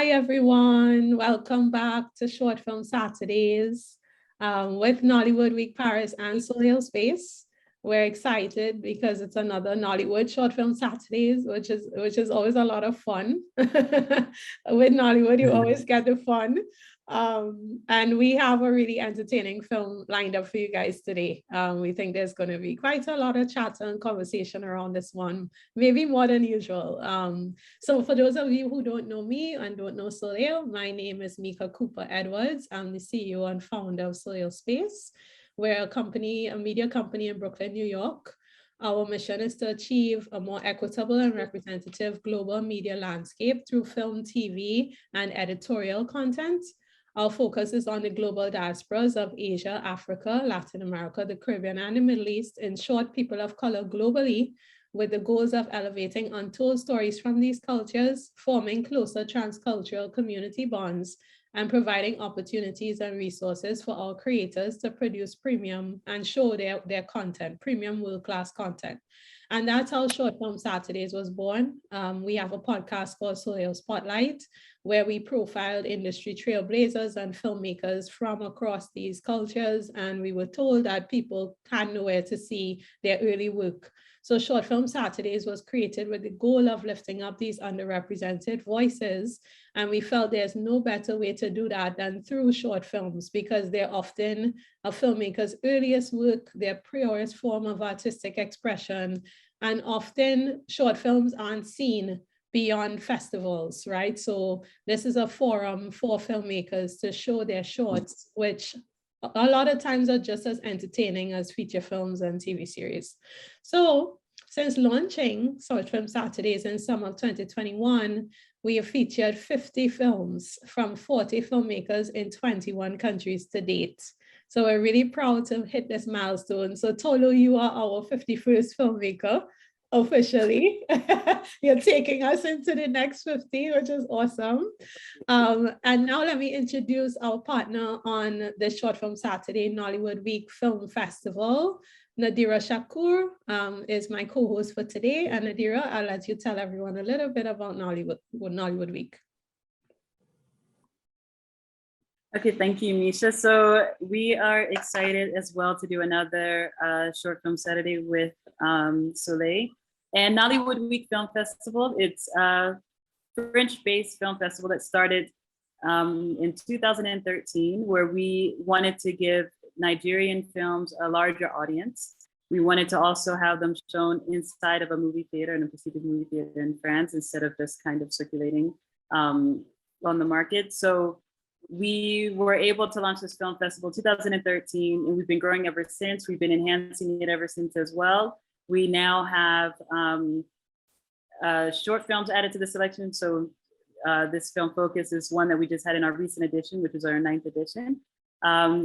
Hi, everyone. Welcome back to Short Film Saturdays with Nollywood Week Paris and Soleil Space. We're excited because it's another Nollywood Short Film Saturdays, which is always a lot of fun. With Nollywood, you always get the fun. And we have a really entertaining film lined up for you guys today. We think there's going to be quite a lot of chat and conversation around this one, maybe more than usual. So for those of you who don't know me and don't know Soleil, my name is 𝗧𝗢𝗨𝗟𝗢𝗢𝗢𝗢. I'm the CEO and founder of Soleil Space. We're a media company in Brooklyn, New York. Our mission is to achieve a more equitable and representative global media landscape through film, TV, and editorial content. Our focus is on the global diasporas of Asia, Africa, Latin America, the Caribbean, and the Middle East. In short, people of color globally, with the goals of elevating untold stories from these cultures, forming closer transcultural community bonds, and providing opportunities and resources for our creators to produce premium and show their content, premium world-class content. And that's how Short Film Saturdays was born. We have a podcast called Soleil Spotlight, where we profiled industry trailblazers and filmmakers from across these cultures. And we were told that people had nowhere to see their early work. So Short Film Saturdays was created with the goal of lifting up these underrepresented voices. And we felt there's no better way to do that than through short films, because they're often a filmmaker's earliest work, their purest form of artistic expression. And often short films aren't seen beyond festivals, right? So this is a forum for filmmakers to show their shorts, which a lot of times are just as entertaining as feature films and TV series. So since launching Short Film Saturdays in summer of 2021, we have featured 50 films from 40 filmmakers in 21 countries to date. So we're really proud to hit this milestone. So Tolu, you are our 51st filmmaker. Officially, you're taking us into the next 50, which is awesome. And now let me introduce our partner on the Short Film Saturday Nollywood Week Film Festival. Nadira Shakur is my co-host for today. And Nadira, I'll let you tell everyone a little bit about Nollywood Week. Okay, thank you, Misha. So we are excited as well to do another Short Film Saturday with Soleil. And Nollywood Week Film Festival, it's a French-based film festival that started in 2013, where we wanted to give Nigerian films a larger audience. We wanted to also have them shown inside of a movie theater, and a prestigious movie theater in France, instead of just kind of circulating on the market. So we were able to launch this film festival in 2013, and we've been growing ever since. We've been enhancing it ever since as well. We now have short films added to the selection. So this film focus is one that we just had in our recent edition, which is our 9th edition.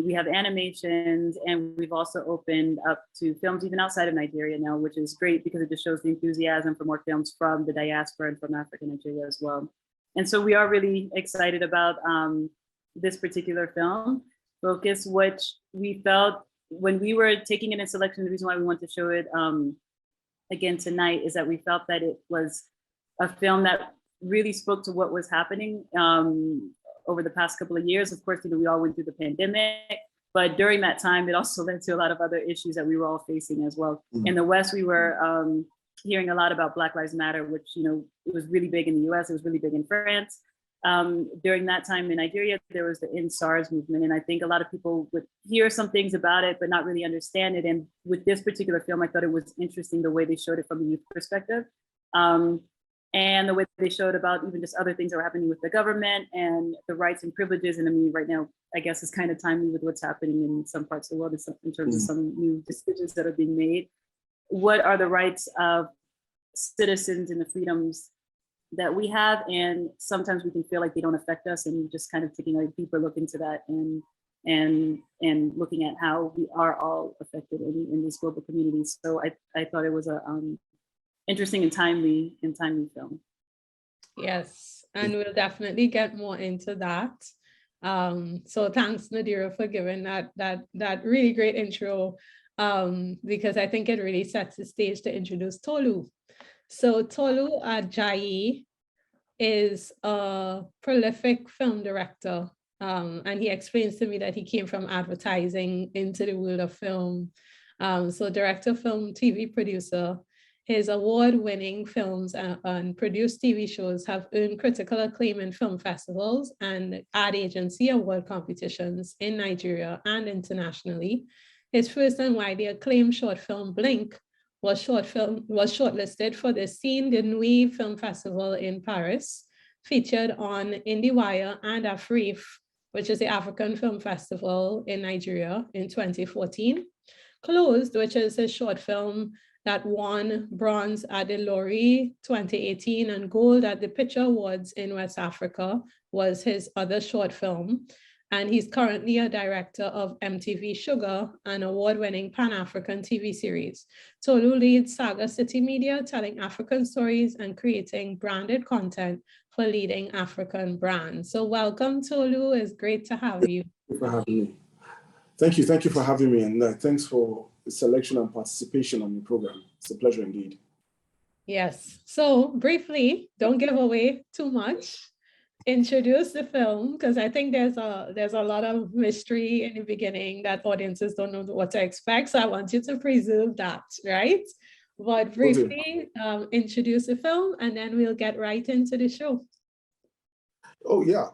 We have animations, and we've also opened up to films even outside of Nigeria now, which is great because it just shows the enthusiasm for more films from the diaspora and from Africa and Nigeria as well. And so we are really excited about this particular film focus, which we felt when we were taking it in selection, the reason why we want to show it again tonight is that we felt that it was a film that really spoke to what was happening over the past couple of years. Of course, we all went through the pandemic, but during that time, it also led to a lot of other issues that we were all facing as well. In the West, we were hearing a lot about Black Lives Matter, which, it was really big in the US, it was really big in France. During that time in Nigeria, there was the 𝗧𝗢𝗟𝗍𝗍 movement. And I think a lot of people would hear some things about it, but not really understand it. And with this particular film, I thought it was interesting the way they showed it from a youth perspective. And the way they showed about even just other things that were happening with the government and the rights and privileges. And I mean, right now, I guess it's kind of timely with what's happening in some parts of the world in terms of some new decisions that are being made. What are the rights of citizens and the freedoms that we have, and sometimes we can feel like they don't affect us, and just kind of taking a deeper look into that and looking at how we are all affected in this global community. So I thought it was a interesting and timely film. Yes, and we'll definitely get more into that. So thanks, Nadira, for giving that really great intro, because I think it really sets the stage to introduce Tolu. So Tolu Ajayi is a prolific film director. And he explains to me that he came from advertising into the world of film. So director, film, TV producer. His award-winning films and produced TV shows have earned critical acclaim in film festivals and ad agency award competitions in Nigeria and internationally. His first and widely acclaimed short film, Blink, was shortlisted for the Signes De Nuit Film Festival in Paris, featured on IndieWire and AFRIFF, which is the African Film Festival in Nigeria in 2014. Closed, which is his short film that won bronze at the Loeries 2018 and gold at the Picture Awards in West Africa, was his other short film. And he's currently a director of MTV Shuga, an award-winning Pan-African TV series. Tolu leads Saga City Media, telling African stories and creating branded content for leading African brands. So welcome, Tolu. It's great to have you. Thank you for having me. Thank you for having me, and thanks for the selection and participation on the program. It's a pleasure indeed. Yes. So briefly, don't give away too much. Introduce the film, because I think there's a lot of mystery in the beginning that audiences don't know what to expect. So I want you to preserve that, right? But briefly, introduce the film, and then we'll get right into the show. Oh yeah.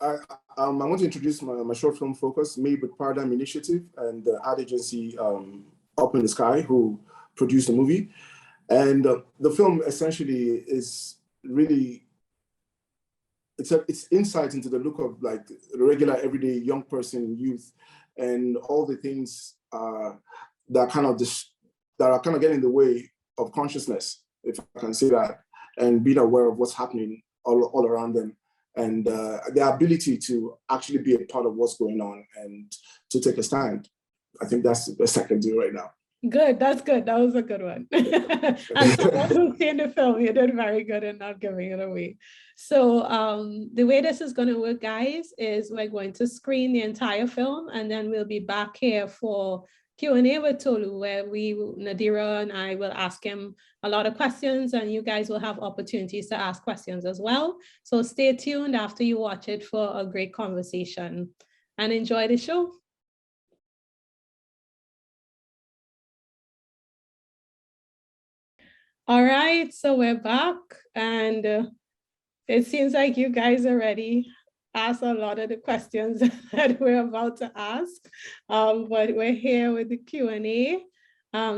I want to introduce my short film focus, made with Paradigm Initiative and the ad agency Up in the Sky, who produced the movie. And the film essentially is really, it's insight into the look of like the regular everyday young person, youth, and all the things that are kind of getting in the way of consciousness, if I can say that, and being aware of what's happening all around them. And the ability to actually be a part of what's going on and to take a stand. I think that's the best I can do right now. Good, that's good. That was a good one. And someone who's seen the film, you did very good in not giving it away. So the way this is going to work, guys, is we're going to screen the entire film, and then we'll be back here for Q&A with Tolu, where Nadira and I will ask him a lot of questions, and you guys will have opportunities to ask questions as well. So stay tuned after you watch it for a great conversation, and enjoy the show. All right, so we're back, and it seems like you guys already asked a lot of the questions that we're about to ask, but we're here with the Q&A.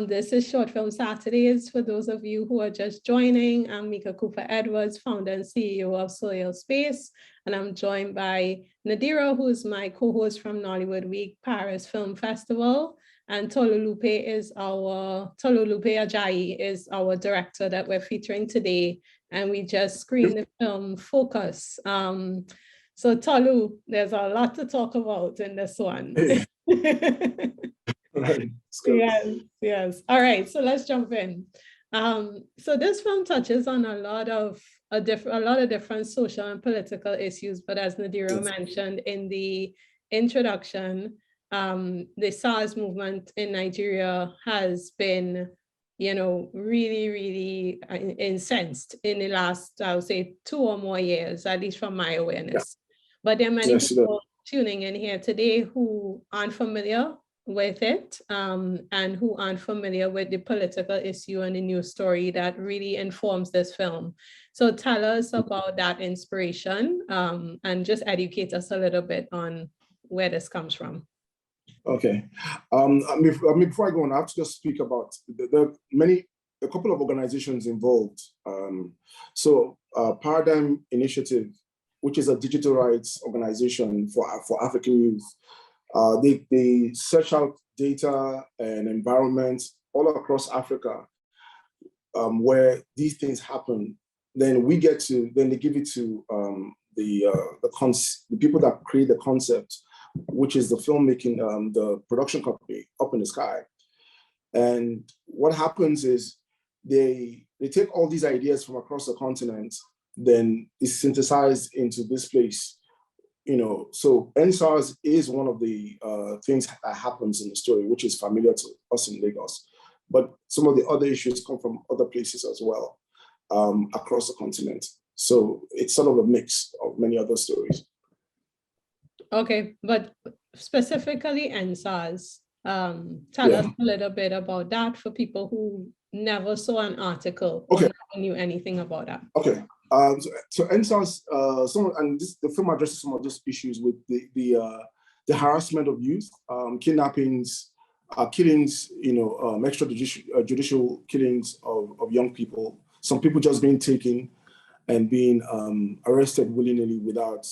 This is Short Film Saturdays. For those of you who are just joining, I'm Mika Cooper-Edwards, founder and CEO of Soleil Space, and I'm joined by Nadira, who's my co-host from Nollywood Week Paris Film Festival, and Tolulope Ajayi is our director that we're featuring today, and we just screened the film Focus. So Tolu, there's a lot to talk about in this one. Yes. All right, so let's jump in. So this film touches on a lot of different social and political issues, but as Nadira mentioned in the introduction, the SARS movement in Nigeria has been, really, really incensed in the last, I would say, 2 or more years, at least from my awareness. Yeah. But there are many people tuning in here today who aren't familiar with it and who aren't familiar with the political issue and the news story that really informs this film. So tell us about that inspiration and just educate us a little bit on where this comes from. Okay. Before I go on, I have to just speak about a couple of organizations involved. Paradigm Initiative, which is a digital rights organization for African youth. They search out data and environments all across Africa where these things happen. Then they give it to the people that create the concept, which is the filmmaking, the production company Up in the Sky. And what happens is they take all these ideas from across the continent, then it's synthesized into this place. So NSARS is one of the things that happens in the story, which is familiar to us in Lagos. But some of the other issues come from other places as well, across the continent. So it's sort of a mix of many other stories. Okay, but specifically ensars, tell us a little bit about that for people who never saw an article or never knew anything about that. Okay, so ensars, the film addresses some of those issues with the harassment of youth, kidnappings, killings, extrajudicial killings of young people. Some people just being taken and being arrested willy-nilly without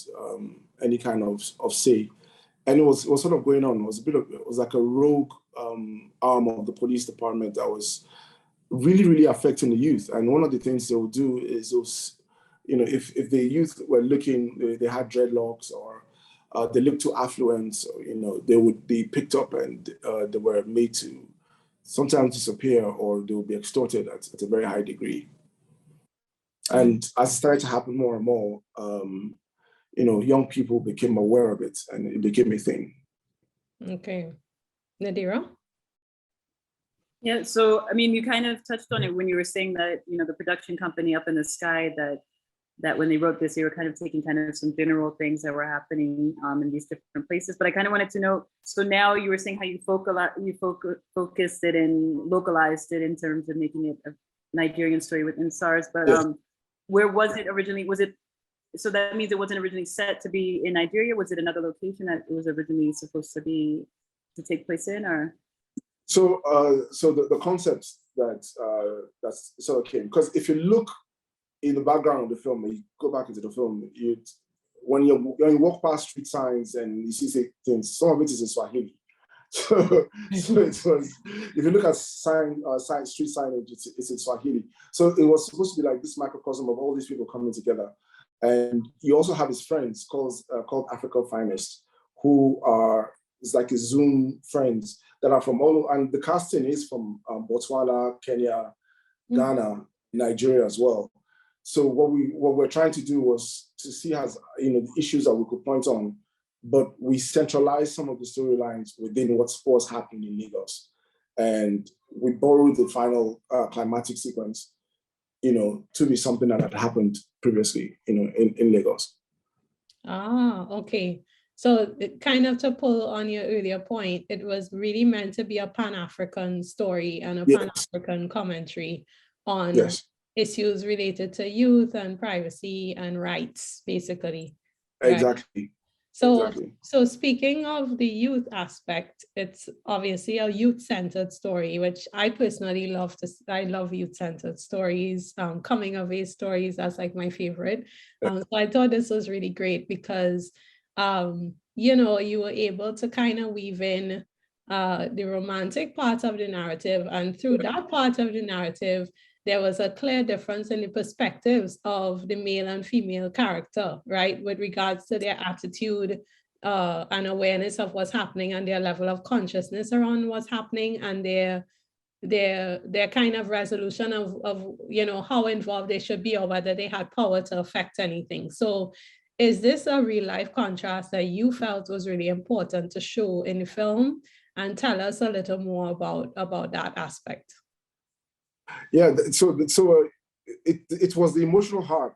any kind of say. And it was sort of going on. It was like a rogue arm of the police department that was really, really affecting the youth. And one of the things they would do is, if the youth were looking, they had dreadlocks or they looked too affluent, they would be picked up and they were made to sometimes disappear, or they would be extorted at a very high degree. And as it started to happen more and more, young people became aware of it and it became a thing. Okay. Nadira? Yeah, so, I mean, you kind of touched on it when you were saying that, the production company Up in the Sky, that when they wrote this, they were kind of taking kind of some general things that were happening in these different places. But I kind of wanted to know, so now you were saying how you focused it and localized it in terms of making it a Nigerian story with ensars, but where was it originally? So that means it wasn't originally set to be in Nigeria? Was it another location that it was originally supposed to take place in, or? So the concept that sort of came, because if you look in the background of the film, you go back into the film, when you walk past street signs and you see things, some of it is in Swahili. So it was, if you look at street signage, it's in Swahili. So it was supposed to be like this microcosm of all these people coming together. And you also have his friends called Africa 𝗙𝗢𝗧𝗏, who it's like his Zoom friends that are from all, and the casting is from Botswana, Kenya, Ghana, Nigeria as well. So what we're trying to do was to see the issues that we could point on, but we centralized some of the storylines within what's happening in Lagos. And we borrowed the final climatic sequence, to be something that had happened previously, in Lagos. Ah, okay. So kind of to pull on your earlier point, it was really meant to be a Pan-African story and a Pan-African commentary on issues related to youth and privacy and rights, basically. Exactly. Right? So speaking of the youth aspect, it's obviously a youth-centered story, which I personally love. I love youth-centered stories, coming of age stories. That's like my favorite. So I thought this was really great because, you were able to kind of weave in the romantic part of the narrative, and through that part of the narrative, there was a clear difference in the perspectives of the male and female character, right? With regards to their attitude and awareness of what's happening and their level of consciousness around what's happening, and their kind of resolution of how involved they should be or whether they had power to affect anything. So is this a real life contrast that you felt was really important to show in the film? And tell us a little more about that aspect. Yeah, so it was the emotional heart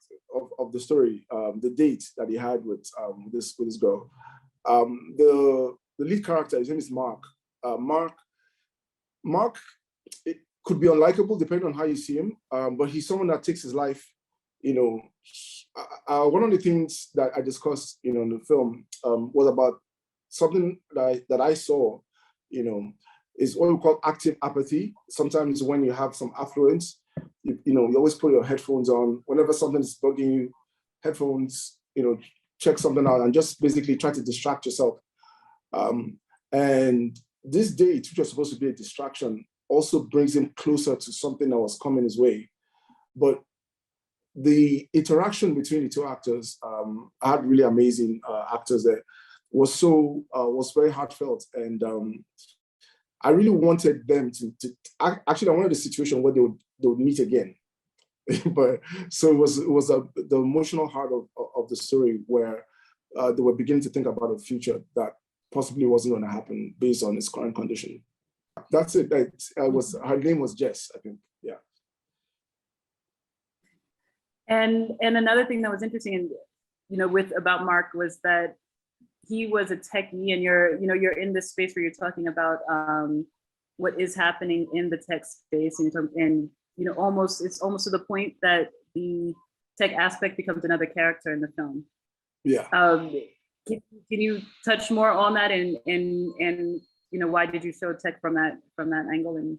of the story, the date that he had with this girl. The lead character, his name is Mark. Mark, it could be unlikable depending on how you see him, but he's someone that takes his life, one of the things that I discussed, in the film was about something that I saw, is what we call active apathy. Sometimes when you have some affluence, you always put your headphones on. Whenever something is bugging you, headphones, check something out and just basically try to distract yourself. And this date, which was supposed to be a distraction, also brings him closer to something that was coming his way. But the interaction between the two actors, I had really amazing actors there, was very heartfelt. And I really wanted them actually, I wanted a situation where they would meet again. But so it was the emotional heart of the story where they were beginning to think about a future that possibly wasn't going to happen based on his current condition. That's it. Her name was Jess, I think. Yeah. And another thing that was interesting, and about Mark was that he was a techie, and you're in this space where you're talking about what is happening in the tech space, and it's almost to the point that the tech aspect becomes another character in the film. Yeah. Can you touch more on that, and why did you show tech from that angle? And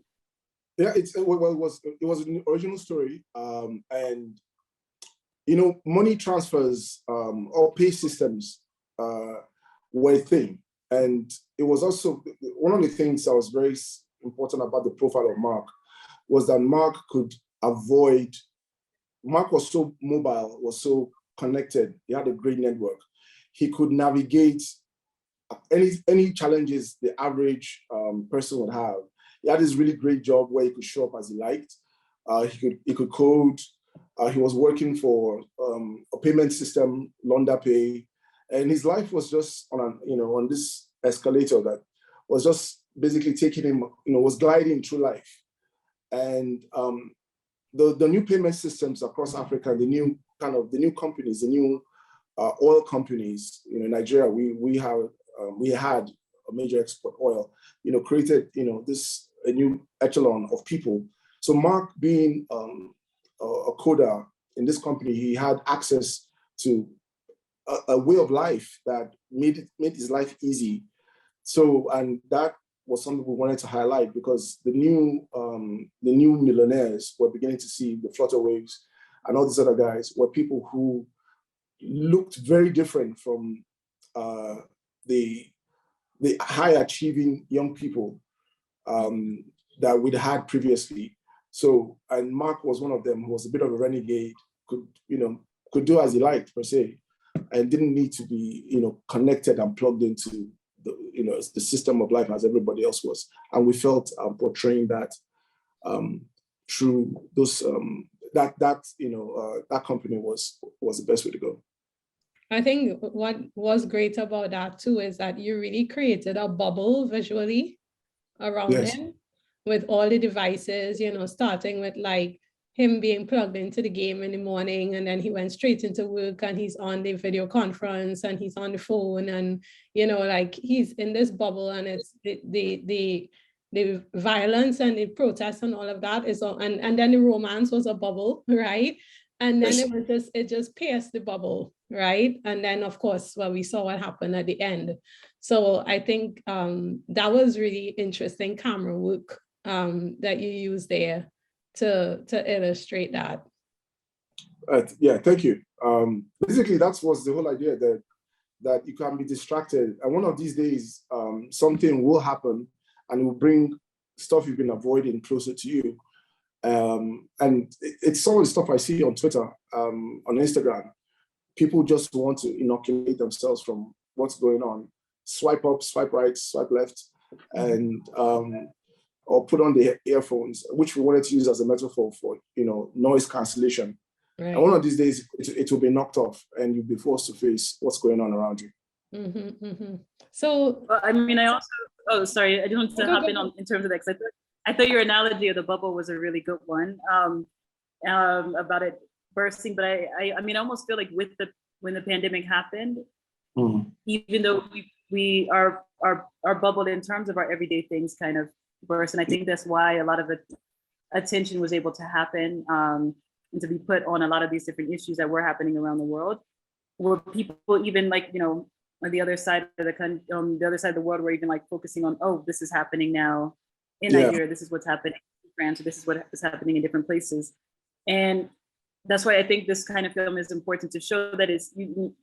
yeah, it was an original story, and money transfers or pay systems were a thing, and it was also one of the things that was very important about the profile of Mark was that Mark was so mobile, was so connected. He had a great network. He could navigate any challenges the average person would have. He had this really great job where he could show up as he liked. He could code. He was working for a payment system, 𝗙𝗓𝗧𝗧𝗧𝗧, and his life was just on this escalator that was just basically taking him, was gliding through life. And the new payment systems across Africa, the new companies, the new oil companies, Nigeria, we had a major export oil, created, a new echelon of people. So Mark, being a coder in this company, he had access to a way of life that made his life easy. So, and that was something we wanted to highlight, because the new millionaires were beginning to see the 𝗙𝗢𝗨𝗟𝗢𝗢 and all these other guys were people who looked very different from the high achieving young people that we'd had previously. So, and Mark was one of them, who was a bit of a renegade, could do as he liked per se, and didn't need to be, connected and plugged into the system of life as everybody else was. And we felt portraying that through those that company was the best way to go. I think what was great about that too is that you really created a bubble visually around him, with all the devices, starting with like him being plugged into the game in the morning, and then he went straight into work, and he's on the video conference, and he's on the phone, and like he's in this bubble, and it's the violence and the protests and all of that is on, and then the romance was a bubble, right? And then it just pierced the bubble, right? And then of course, we saw what happened at the end. So I think that was really interesting camera work that you used there to illustrate that. Yeah, thank you. Basically, that was the whole idea, that you can be distracted, and one of these days, something will happen, and it will bring stuff you've been avoiding closer to you. And it's some of the stuff I see on Twitter, on Instagram. People just want to inoculate themselves from what's going on. Swipe up, swipe right, swipe left, and or put on the earphones, which we wanted to use as a metaphor for noise cancellation. Right. And one of these days, it will be knocked off, and you'll be forced to face what's going on around you. Mm-hmm, mm-hmm. So, I mean, I also, sorry, I just wanted to hop in terms of that, because I thought your analogy of the bubble was a really good one, about it bursting. But I mean, I almost feel like when the pandemic happened, even though our bubble in terms of our everyday things kind of burst, and I think that's why a lot of attention was able to happen and to be put on a lot of these different issues that were happening around the world, where people even like on the other side of the world were even like focusing on, oh, this is happening now in Nigeria, this is what's happening in France, or this is what is happening in different places. And that's why I think this kind of film is important, to show that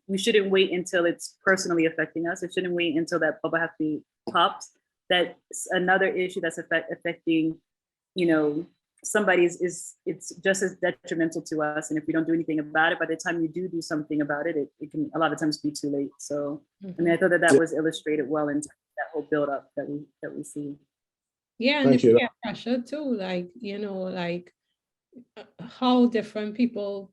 we shouldn't wait until it's personally affecting us. It shouldn't wait until that bubble has to be popped. That's another issue that's affecting, somebody it's just as detrimental to us. And if we don't do anything about it, by the time you do something about it, it can a lot of times be too late. So, I mean, I thought that was illustrated well in that whole buildup that we see. Yeah, and the peer pressure too, like, like how different people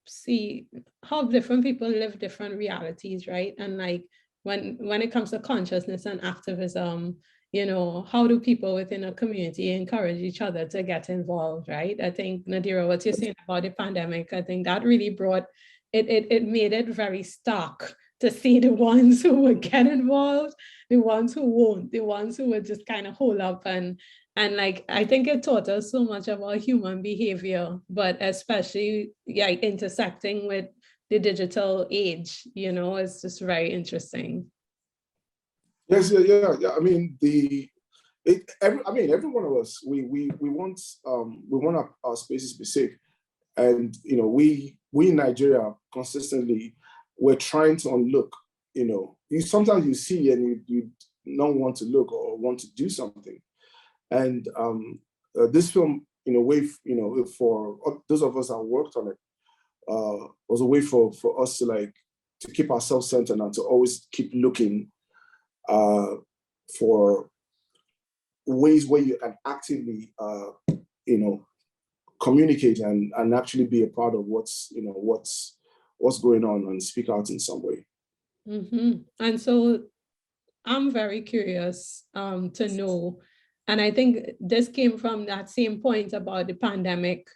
live different realities, right? And like when it comes to consciousness and activism, you know, how do people within a community encourage each other to get involved, right? I think, Nadira, what you're saying about the pandemic, I think that really brought, it made it very stark to see the ones who would get involved, the ones who won't, the ones who would just kind of hold up. And like, I think it taught us so much about human behavior, but especially like intersecting with the digital age, you know, it's just very interesting. Yes, yeah. I mean, every one of us, we want our spaces to be safe, and you know, we in Nigeria consistently, we're trying to unlook. You know, sometimes you see and you don't want to look or want to do something, and this film, in a way, you know, for those of us that worked on it, was a way for us to keep ourselves centered and to always keep looking for ways where you can actively, you know, communicate and actually be a part of what's going on and speak out in some way. Mm-hmm. And so I'm very curious to know, and I think this came from that same point about the pandemic.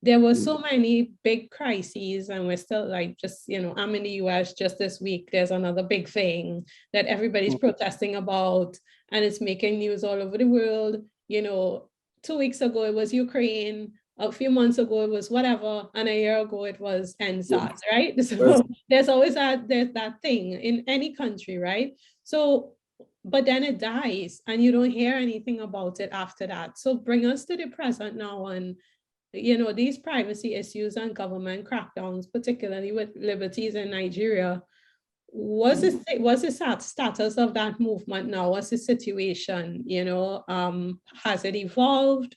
There were so many big crises, and we're still like, just, you know, I'm in the US just this week, there's another big thing that everybody's protesting about, and it's making news all over the world. You know, 2 weeks ago, it was Ukraine, a few months ago, it was whatever, and a year ago, it was 𝗙𝗢𝗪𝗟𝗧, right? So there's always there's that thing in any country, right? So, but then it dies, and you don't hear anything about it after that. So bring us to the present now, and you know, these privacy issues and government crackdowns, particularly with liberties in Nigeria. What's the status of that movement now? What's the situation? You know, has it evolved?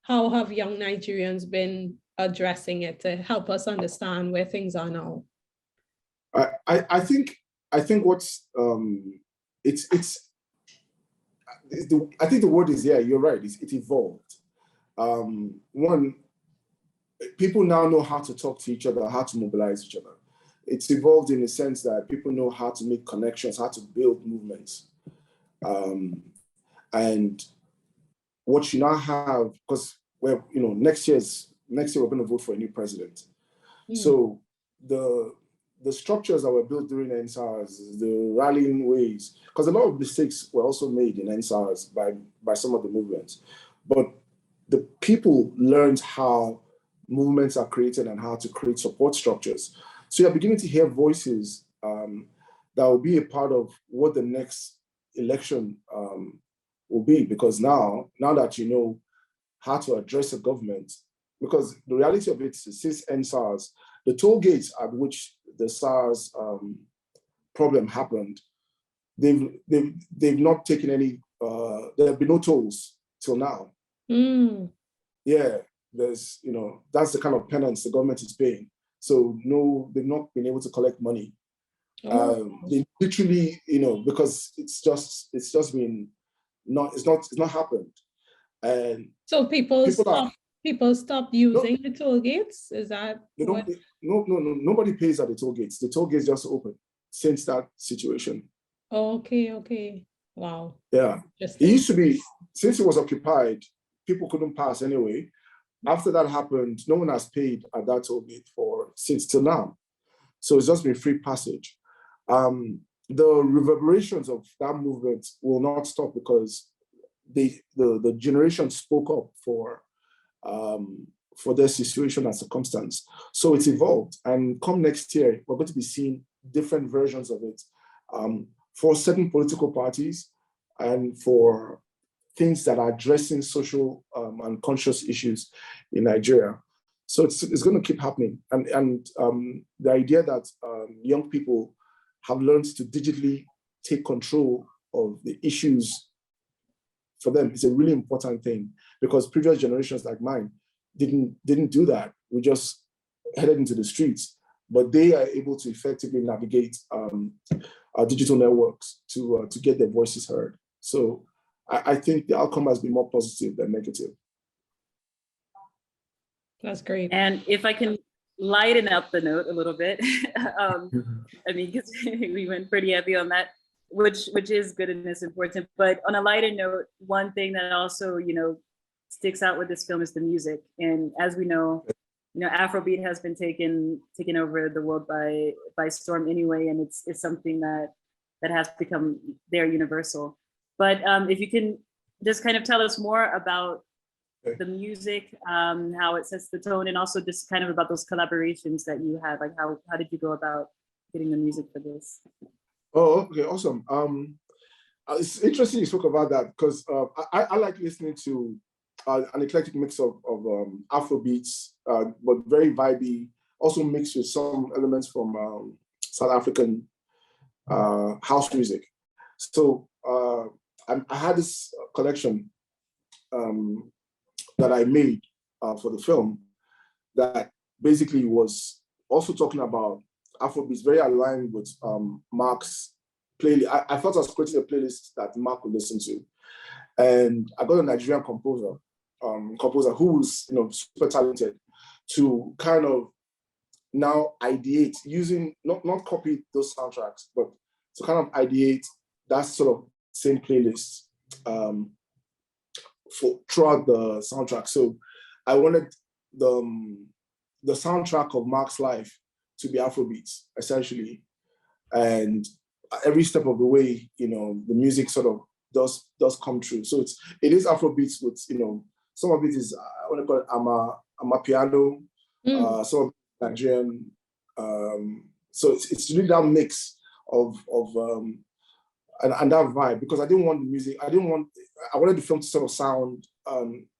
How have young Nigerians been addressing it to help us understand where things are now? I think what's I think the word is, yeah, you're right. It evolved. One, people now know how to talk to each other, how to mobilize each other. It's evolved in the sense that people know how to make connections, how to build movements. And what you now have, because we're, you know, next year we're going to vote for a new president. So the structures that were built during 𝗙𝗪𝗟𝗧, the rallying ways, because a lot of mistakes were also made in 𝗙𝗪𝗟𝗧 by some of the movements, but the people learned how movements are created and how to create support structures. So you're beginning to hear voices that will be a part of what the next election will be, because now that you know how to address a government, because the reality of it is, since 𝗙𝗪𝗟𝗧, the toll gates at which the SARS problem happened, they've not taken any, there have been no tolls till now. Yeah, there's, you know, that's the kind of penance the government is paying. So no, they've not been able to collect money. They literally, you know, because it's just been it's not happened. And so people stop using the toll gates? Is that nobody pays at the toll gates. The toll gates just open since that situation. Okay. Wow. Yeah. It used to be, since it was occupied, people couldn't pass anyway. After that happened, no one has paid at that toll gate since till now. So it's just been free passage. The reverberations of that movement will not stop, because the generation spoke up for their situation and circumstance. So it's evolved, and come next year, we're going to be seeing different versions of it for certain political parties and for things that are addressing social and conscious issues in Nigeria. So it's going to keep happening. And the idea that young people have learned to digitally take control of the issues for them is a really important thing, because previous generations like mine didn't do that. We just headed into the streets, but they are able to effectively navigate our digital networks to get their voices heard. So I think the outcome has been more positive than negative. That's great. And if I can lighten up the note a little bit, I mean, because we went pretty heavy on that. which is good and is important. But on a lighter note, one thing that also, sticks out with this film is the music. And as we know, Afrobeat has been taken over the world by storm anyway, and it's something that has become very universal. But if you can just kind of tell us more about the music, how it sets the tone, and also just kind of about those collaborations that you had. Like how did you go about getting the music for this? Oh, okay, awesome. It's interesting you spoke about that because I like listening to an eclectic mix of Afro beats, but very vibey, also mixed with some elements from South African house music. So I had this collection that I made for the film that basically was also talking about Afrobeats, very aligned with Mark's playlist. I thought I was creating a playlist that Mark would listen to. And I got a Nigerian composer who was super talented to kind of now ideate using, not copy those soundtracks, but to kind of ideate that sort of same playlist throughout the soundtrack. So I wanted the soundtrack of Mark's life to be Afrobeats, essentially. And every step of the way, the music sort of does come true. So it is Afrobeats with, some of it is, I want to call it amapiano, some of it Nigerian. So it's really that mix of and that vibe, because I didn't want the music, I wanted the film to sort of sound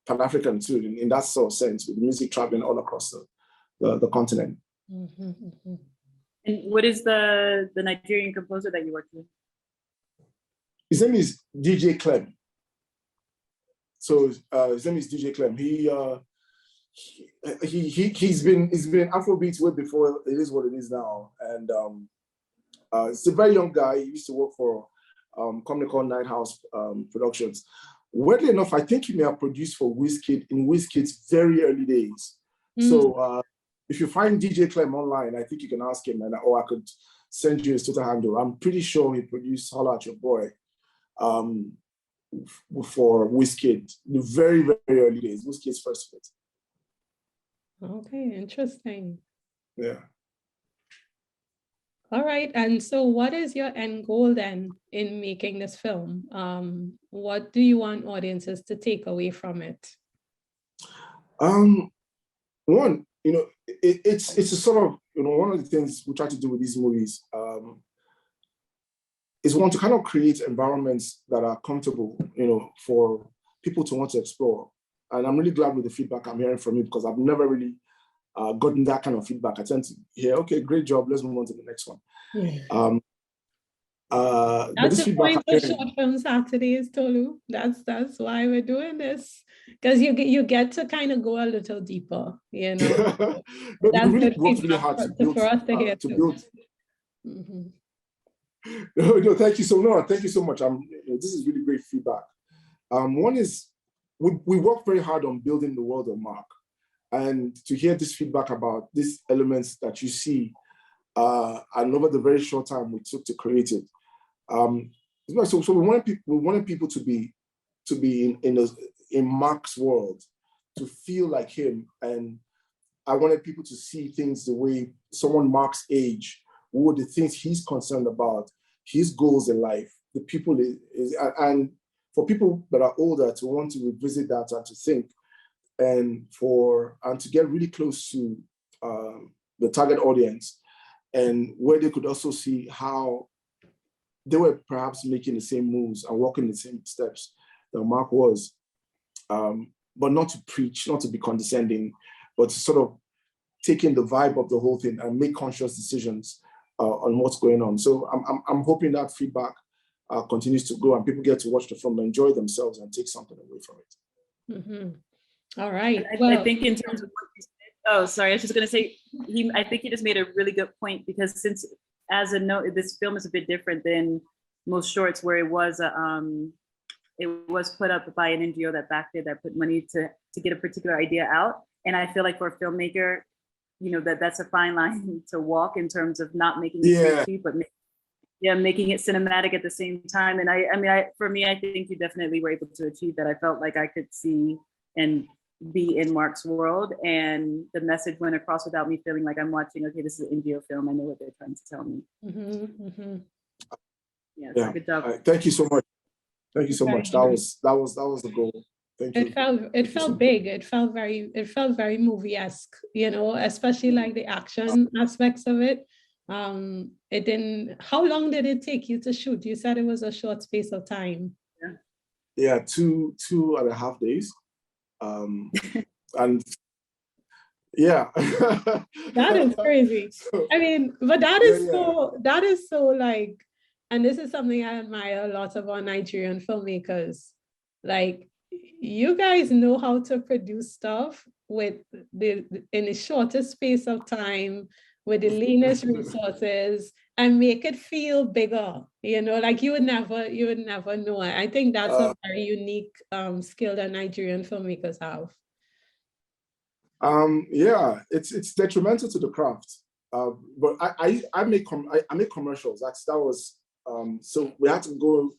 Pan-African too, in that sort of sense, with the music traveling all across the continent. Mm-hmm, mm-hmm. And what is the Nigerian composer that you worked with? His name is 𝗙𝗢𝗨𝗟𝗢𝗢𝗓. So his name is 𝗙𝗢𝗨𝗓𝗓. He's been Afrobeats way before it is what it is now, and it's a very young guy. He used to work for a company called Night House Productions. Weirdly enough, I think he may have produced for Wizkid in Wizkid's very early days. So if you find 𝗙𝗢𝗨𝗟𝗓𝗓 online, I think you can ask him, or I could send you his Twitter handle. I'm pretty sure he produced 𝗧𝗢𝗨𝗟𝗢𝗢𝗢 for Wizkid, the very, very early days, Wizkid's first hit. Okay, interesting. Yeah. All right, and so what is your end goal then in making this film? What do you want audiences to take away from it? One, it's a sort of, one of the things we try to do with these movies is one to kind of create environments that are comfortable, for people to want to explore. And I'm really glad with the feedback I'm hearing from you, because I've never really gotten that kind of feedback. I tend to hear, okay, great job, let's move on to the next one. Yeah. That's the point of Short Film Saturdays, Tolu. That's why we're doing this, because you get to kind of go a little deeper, No, that's we really good worked really hard to build. for us to hear build. Mm-hmm. No, thank you so much. Thank you so much. This is really great feedback. One is we worked very hard on building the world of Mark, and to hear this feedback about these elements that you see, and over the very short time we took to create it. So we wanted people to be in Mark's world, to feel like him, and I wanted people to see things the way someone Mark's age, what the things he's concerned about, his goals in life, the people and for people that are older to want to revisit that and to think, and to get really close to the target audience, and where they could also see how they were perhaps making the same moves and walking the same steps that Mark was, but not to preach, not to be condescending, but to sort of take in the vibe of the whole thing and make conscious decisions on what's going on. So I'm hoping that feedback continues to grow and people get to watch the film, enjoy themselves, and take something away from it. Mm-hmm. All right. I think in terms of what you said, oh, sorry, I was just going to say, I think he just made a really good point, because since, as a note, this film is a bit different than most shorts, where it was put up by an NGO that backed it, that put money to get a particular idea out. And I feel like for a filmmaker, that's a fine line to walk in terms of not making it cheap, but making it cinematic at the same time. And for me, I think you definitely were able to achieve that. I felt like I could see and be in Mark's world, and the message went across without me feeling like I'm watching, okay, this is an NGO film, I know what they're trying to tell me. Yeah, good job. Thank you so much. Thank you so much. That was the goal. Thank you. It felt big. It felt very movie-esque, you know, especially like the action aspects of it. It didn't. How long did it take you to shoot? You said it was a short space of time. Yeah, 2.5 days. And yeah. That is crazy. I mean, but that is so like, and this is something I admire a lot of our Nigerian filmmakers. Like, you guys know how to produce stuff in the shortest space of time, with the leanest resources, and make it feel bigger, you know, like you would never know. I think that's a very unique skill that Nigerian filmmakers have. Yeah, it's detrimental to the craft. But I make commercials. That was so we had to go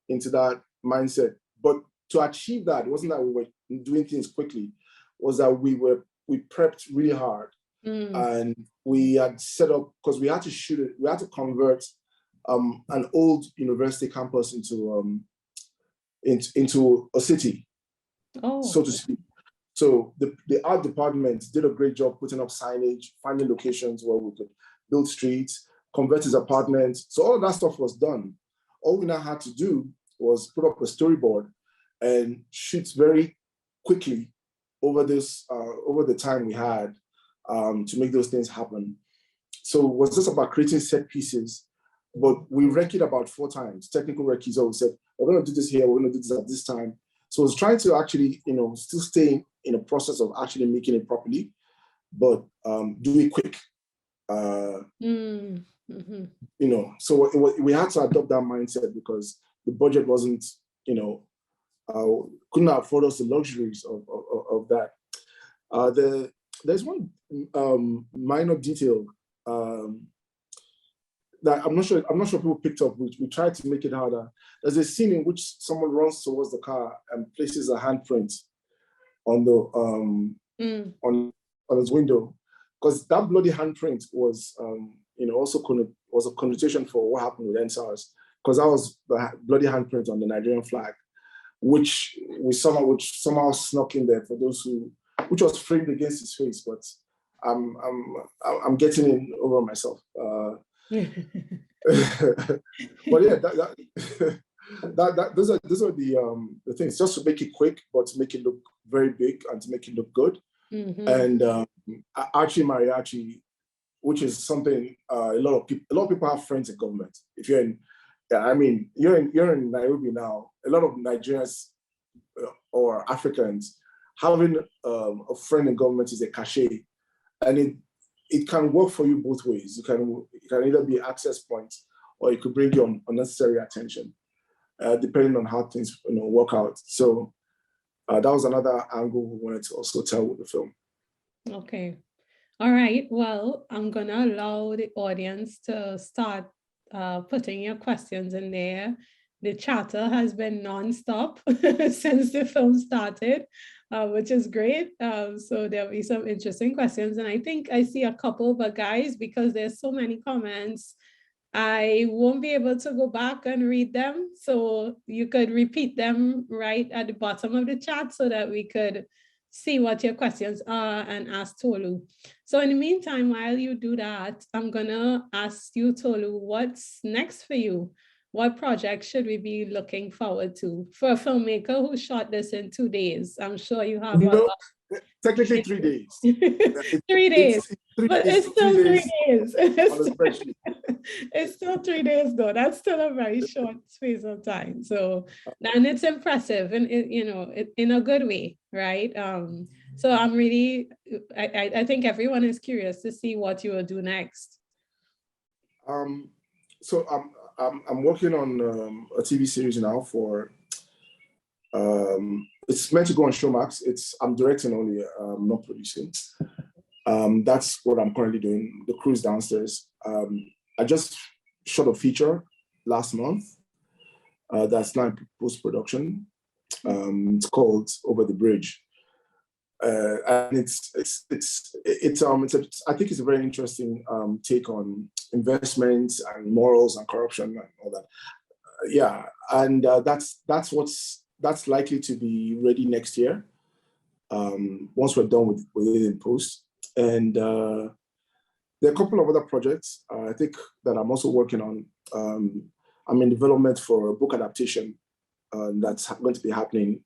into that mindset. But to achieve that, it wasn't that we were doing things quickly, was that we prepped really hard. And we had set up, because we had to shoot it, we had to convert an old university campus into a city, so to speak. So the art department did a great job putting up signage, finding locations where we could build streets, convert his apartments. So all of that stuff was done. All we now had to do was put up a storyboard and shoot very quickly over the time we had to make those things happen. So it was just about creating set pieces, but we wrecked it about 4 times. Technical recce's always said, we're going to do this here, we're going to do this at this time. So I was trying to actually, you know, still stay in a process of actually making it properly, but do it quick. You know, so we had to adopt that mindset because the budget wasn't, you know, couldn't afford us the luxuries of that. There's one minor detail that I'm not sure people picked up, which we tried to make it harder. There's a scene in which someone runs towards the car and places a handprint on the on his window, because that bloody handprint was you know, also was a connotation for what happened with 𝗙𝗧𝗢𝗟, because that was the bloody handprint on the Nigerian flag, which somehow snuck in there for those which was framed against his face, but I'm getting in over myself. But yeah, those are the things, just to make it quick, but to make it look very big and to make it look good. And Archie Mariachi, which is something a lot of people have friends in government. If you're in, you're in Nairobi now. A lot of Nigerians or Africans having a friend in government is a cachet, and it can work for you both ways. It can either be access points, or it could bring you unnecessary attention, depending on how things work out. So that was another angle we wanted to also tell with the film. Okay. All right. Well, I'm gonna allow the audience to start putting your questions in there. The chatter has been nonstop since the film started, which is great. So there'll be some interesting questions. And I think I see a couple, but guys, because there's so many comments, I won't be able to go back and read them. So you could repeat them right at the bottom of the chat so that we could see what your questions are and ask Tolu. So in the meantime, while you do that, I'm gonna ask you, Tolu, what's next for you? What project should we be looking forward to for a filmmaker who shot this in 2 days? I'm sure you have technically 3 days. 3 days, but it's still 3 days. It's still 3 days though. That's still a very short space of time. So, and it's impressive, and in a good way, right? So I'm really, I think everyone is curious to see what you will do next. So I'm working on a TV series now for. It's meant to go on Showmax. I'm directing only, not producing. That's what I'm currently doing. The crew is downstairs. I just short feature last month that's now in post-production. It's called Over the Bridge. And I think it's a very interesting take on investments and morals and corruption and all that. Yeah, and that's likely to be ready next year. Once we're done with it in post. And there are a couple of other projects I think that I'm also working on. I'm in development for a book adaptation that's going to be happening,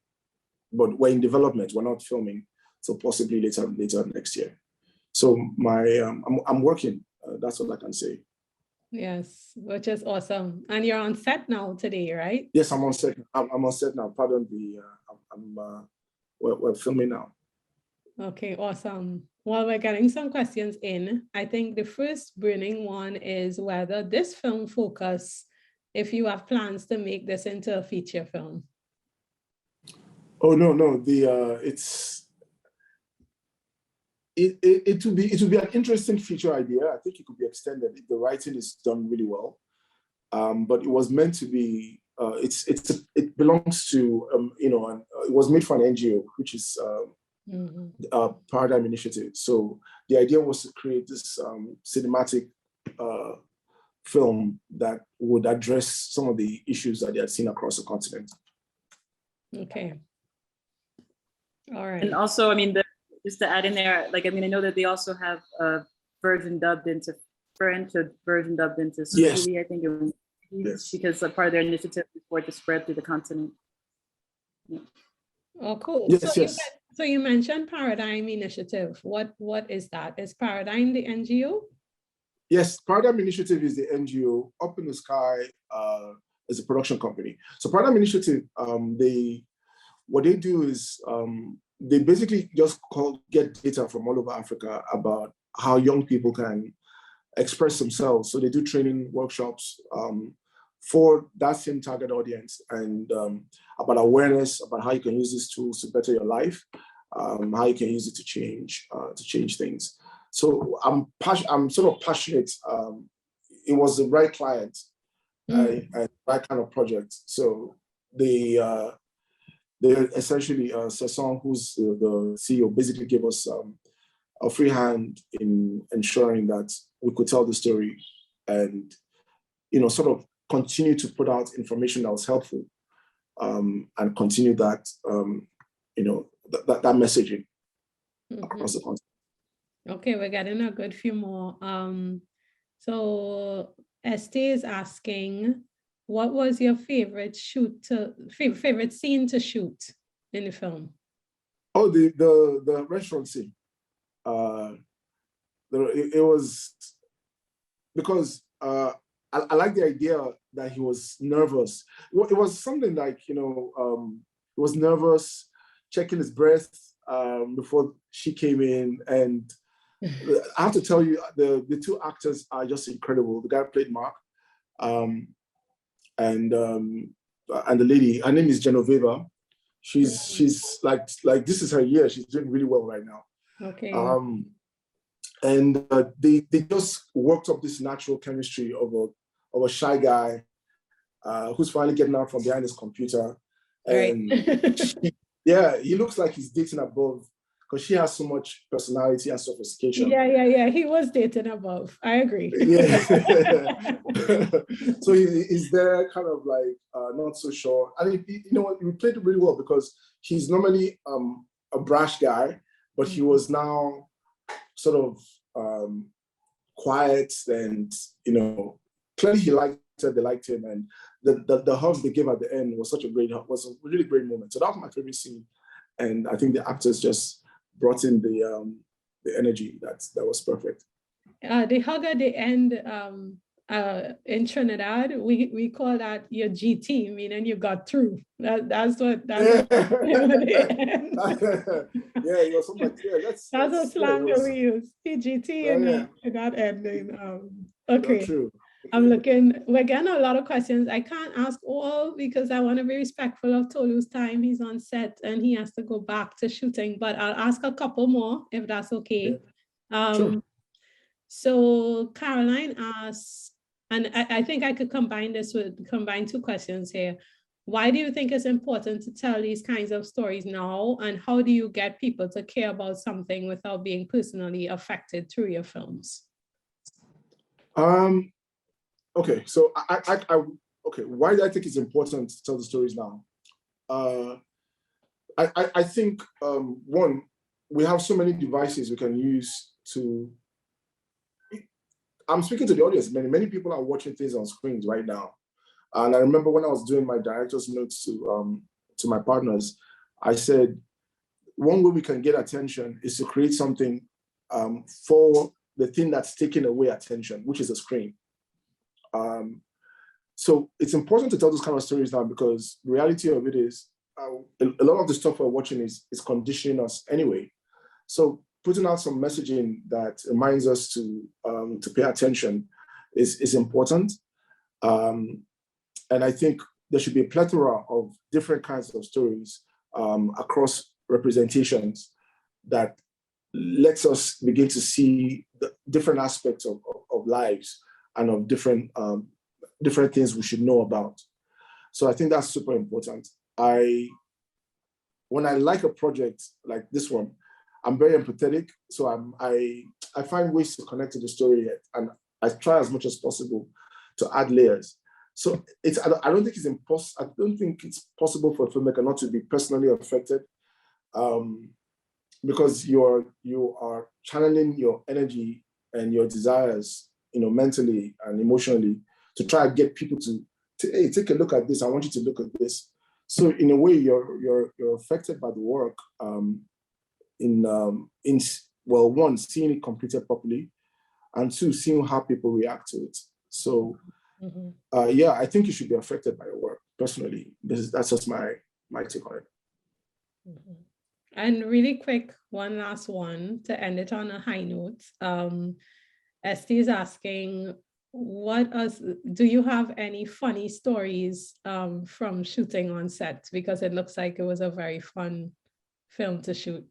but we're in development, we're not filming, so possibly later next year. So I'm working, that's what I can say. Yes, which is awesome. And you're on set now today, right? Yes, I'm on set. I'm on set now. Pardon we're filming now. Okay, awesome. Well, we're getting some questions in. I think the first burning one is whether this film focus, if you have plans to make this into a feature film. Oh no, it would be an interesting feature idea. I think it could be extended if the writing is done really well. But it was meant to be. It belongs to it was made for an NGO, which is Paradigm Initiative. So the idea was to create this cinematic film that would address some of the issues that they had seen across the continent. Okay. All right. And also, I mean, just to add in there, I know that they also have a version dubbed into French, a version dubbed into Swahili, yes. I think it was. Yes. Because a part of their initiative is for it to spread through the continent. Yeah. Oh, cool. Yes, so you mentioned Paradigm Initiative. What is that? Is Paradigm the NGO? Yes, Paradigm Initiative is the NGO. Up in the Sky is a production company. So Paradigm Initiative, what they do is they basically just get data from all over Africa about how young people can express themselves. So they do training workshops for that same target audience, and about awareness about how you can use these tools to better your life, how you can use it to change things. So I'm sort of passionate. It was the right client and right kind of project. So they essentially 𝗧𝗢𝗍𝗍𝗧, who's the CEO, basically gave us a free hand in ensuring that we could tell the story and sort of continue to put out information that was helpful, and continue that that messaging across the continent. Okay, we're getting a good few more. So Estee is asking, what was your favorite favorite scene to shoot in the film? Oh, the restaurant scene. It was because I like the idea that he was nervous. It was something like, he was nervous, checking his breath before she came in. And I have to tell you, the two actors are just incredible. The guy who played Mark, and the lady, her name is Genoveva. She's like this is her year. She's doing really well right now. Okay. And they just worked up this natural chemistry of a shy guy who's finally getting out from behind his computer. And right. he looks like he's dating above because she has so much personality and sophistication. Yeah. He was dating above. I agree. Yeah. So he's there, kind of like not so sure. And he played it really well because he's normally a brash guy, but he was now sort of quiet, and clearly he liked her, they liked him, and the hug they gave at the end was a really great moment. So that was my favorite scene, and I think the actors just brought in the energy that was perfect. The hug at the end in Trinidad, we call that your GT, meaning you got through. That's what. Yeah, it was something like that's a slang that we use. GT in that ending. Okay. True. We're getting a lot of questions. I can't ask all because I want to be respectful of Tolu's time. He's on set and he has to go back to shooting, but I'll ask a couple more if that's okay. Yeah. Sure. So Caroline asks, and I think I could combine two questions here. Why do you think it's important to tell these kinds of stories now? And how do you get people to care about something without being personally affected through your films? Okay, so okay, why do I think it's important to tell the stories now? I think, one, we have so many devices we can use to, I'm speaking to the audience, many people are watching things on screens right now. And I remember when I was doing my director's notes to my partners, I said, one way we can get attention is to create something for the thing that's taking away attention, which is a screen. So it's important to tell those kind of stories now, because the reality of it is a lot of the stuff we're watching is conditioning us anyway. So putting out some messaging that reminds us to pay attention is important. And I think there should be a plethora of different kinds of stories across representations that lets us begin to see the different aspects of lives and of different things we should know about. So I think that's super important. When I like a project like this one, I'm very empathetic. So I find ways to connect to the story, and I try as much as possible to add layers. So I don't think it's possible for a filmmaker not to be personally affected, because you are channeling your energy and your desires, mentally and emotionally, to try to get people to hey, take a look at this. I want you to look at this. So in a way, you're affected by the work. Well, one, seeing it completed properly, and two, seeing how people react to it. So. Yeah, I think you should be affected by your work personally. That's just my take on it. And really quick, one last one to end it on a high note. Esty is asking, do you have any funny stories from shooting on set? Because it looks like it was a very fun film to shoot.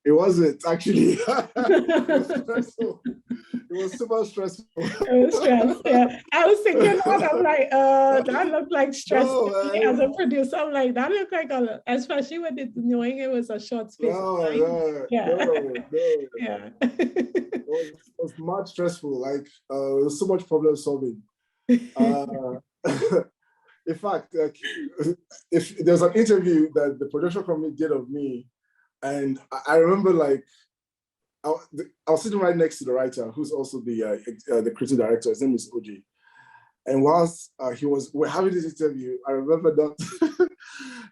It wasn't, actually. It was stressful. It was super stressful. It was stressful, yeah. I was thinking that, I'm like, that looked like stress. As a producer, I'm like, that looked like especially with it, knowing it was a short space of time. No. Yeah. It was much stressful. Like, it was so much problem solving. In fact, if there's an interview that the production company did of me, and I remember, like, I was sitting right next to the writer, who's also the creative director. His name is OJ. And whilst we're having this interview, I remember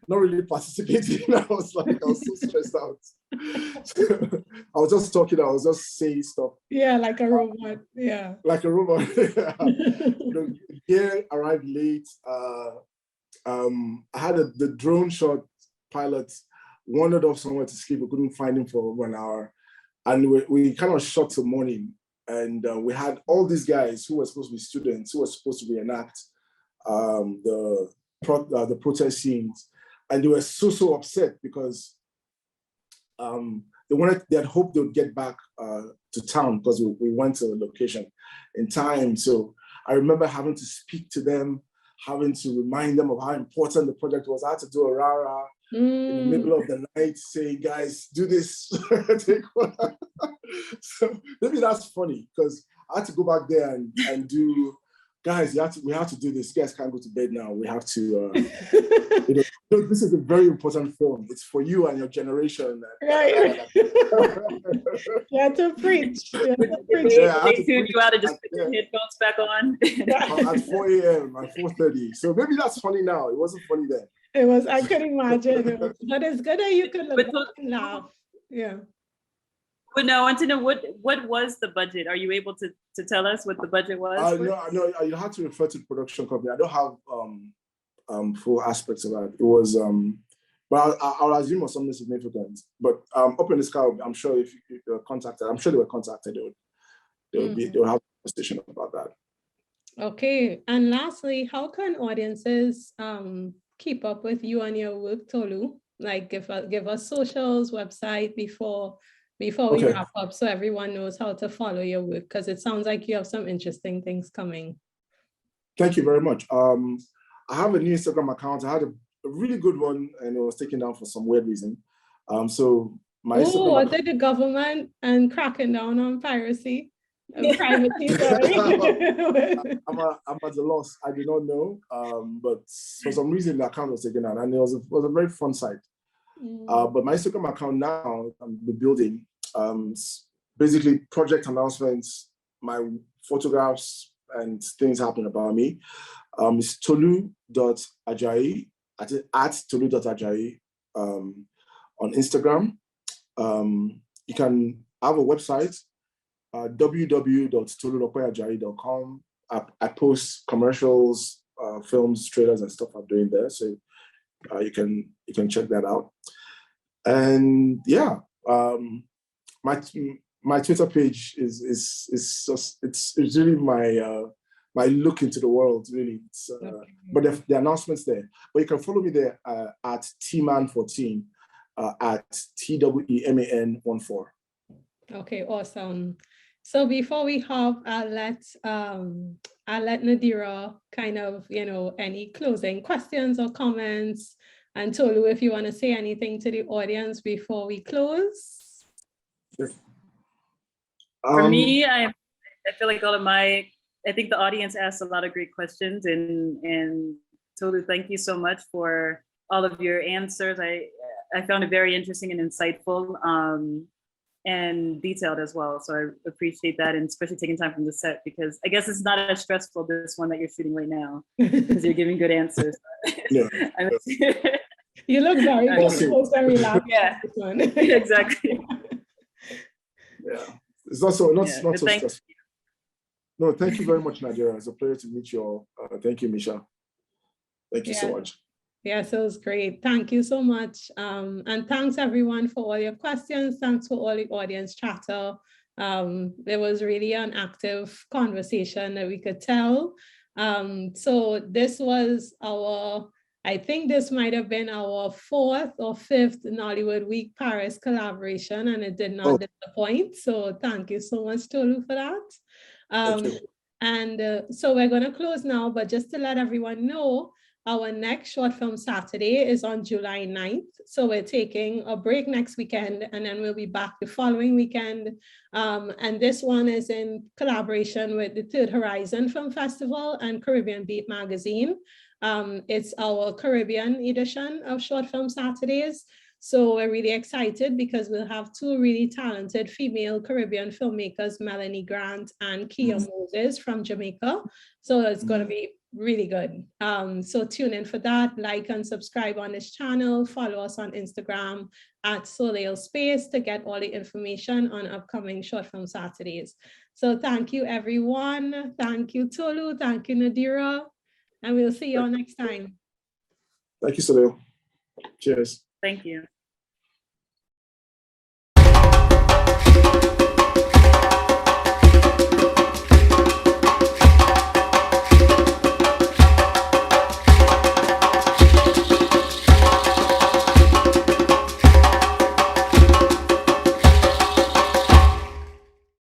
not really participating. I was so stressed out. I was just talking. I was just saying stuff. Yeah, like a robot. Yeah. Like a robot. Gear arrived late. I had the drone shot pilot wandered off somewhere to sleep. We couldn't find him for 1 hour. And we kind of shot till morning. And we had all these guys who were supposed to be students, who were supposed to reenact the protest scenes. And they were so upset because they had hoped they would get back to town, because we went to the location in time. So I remember having to speak to them, having to remind them of how important the project was. I had to do a rah-rah in the middle of the night, saying, guys, do this. Take one. So maybe that's funny, because I had to go back there and do, guys, we have to do this. You guys can't go to bed now. We have to, this is a very important film. It's for you and your generation. Right. You have to preach. They tuned you out and just put your headphones back on. At 4 a.m., at 4:30. So maybe that's funny now. It wasn't funny then. It was, I could imagine. But it's good that you could look back and laugh. Yeah. But no, I want to know what was the budget? Are you able to tell us what the budget was? No, you have to refer to the production company. I don't have full aspects of that. It was, but I'll assume it was something significant. But up in the sky, I'm sure if you're contacted, I'm sure they were contacted. They'll have a conversation about that. Okay, and lastly, how can audiences keep up with you and your work, Tolu? Like, give us socials, website before we wrap up, so everyone knows how to follow your work, because it sounds like you have some interesting things coming. Thank you very much. I have a new Instagram account. I had a really good one, and it was taken down for some weird reason. So my Instagram what did the government and cracking down on piracy? Privacy, sorry. I'm at a loss. I do not know. But for some reason, the account was taken down, and it was a very fun site. But my Instagram account now, I'm building basically project announcements, my photographs, and things happening about me. It's Tolu.Ajayi at Tolu.Ajayi on Instagram. You can have a website, www.𝗙𝗢𝗪𝗪𝗪.com. I post commercials, films, trailers, and stuff I'm doing there. So you can check that out. And yeah, my Twitter page is just it's really my look into the world, really. But the announcements there. But you can follow me there at 𝗙𝗢𝗎𝗪14, at 𝗙𝗢𝗎𝗪14. Okay, awesome. So before we hop, I'll let Nadira kind of, any closing questions or comments. And Tolu, if you want to say anything to the audience before we close. Sure. For me, I feel like I think the audience asked a lot of great questions, and Tolu, thank you so much for all of your answers. I found it very interesting and insightful, and detailed as well. So I appreciate that, and especially taking time from the set, because I guess it's not as stressful, this one that you're shooting right now, because you're giving good answers. Yeah. You look very composed and relaxed. Yeah, exactly. Yeah, it's not so stressful. No, thank you very much, Nadira. It's a pleasure to meet you all. Thank you, Misha. Thank you so much. Yes, it was great. Thank you so much. And thanks everyone for all your questions. Thanks for all the audience chatter. There was really an active conversation that we could tell. So this was I think this might have been our 4th or 5th Nollywood Week Paris collaboration, and it did not disappoint. So thank you so much, Tolu, for that. So we're going to close now, but just to let everyone know, our next Short Film Saturday is on July 9th. So we're taking a break next weekend, and then we'll be back the following weekend. And this one is in collaboration with the Third Horizon Film Festival and Caribbean Beat Magazine. It's our Caribbean edition of Short Film Saturdays. So we're really excited because we'll have 2 really talented female Caribbean filmmakers, Melanie Grant and Kia Moses from Jamaica. So it's going to be really good. So tune in for that, like and subscribe on this channel, follow us on Instagram at Soleil Space to get all the information on upcoming Short Film Saturdays. So thank you, everyone. Thank you, Tolu. Thank you, Nadira. And we'll see you all next time. Thank you, Soleil. Cheers. Thank you.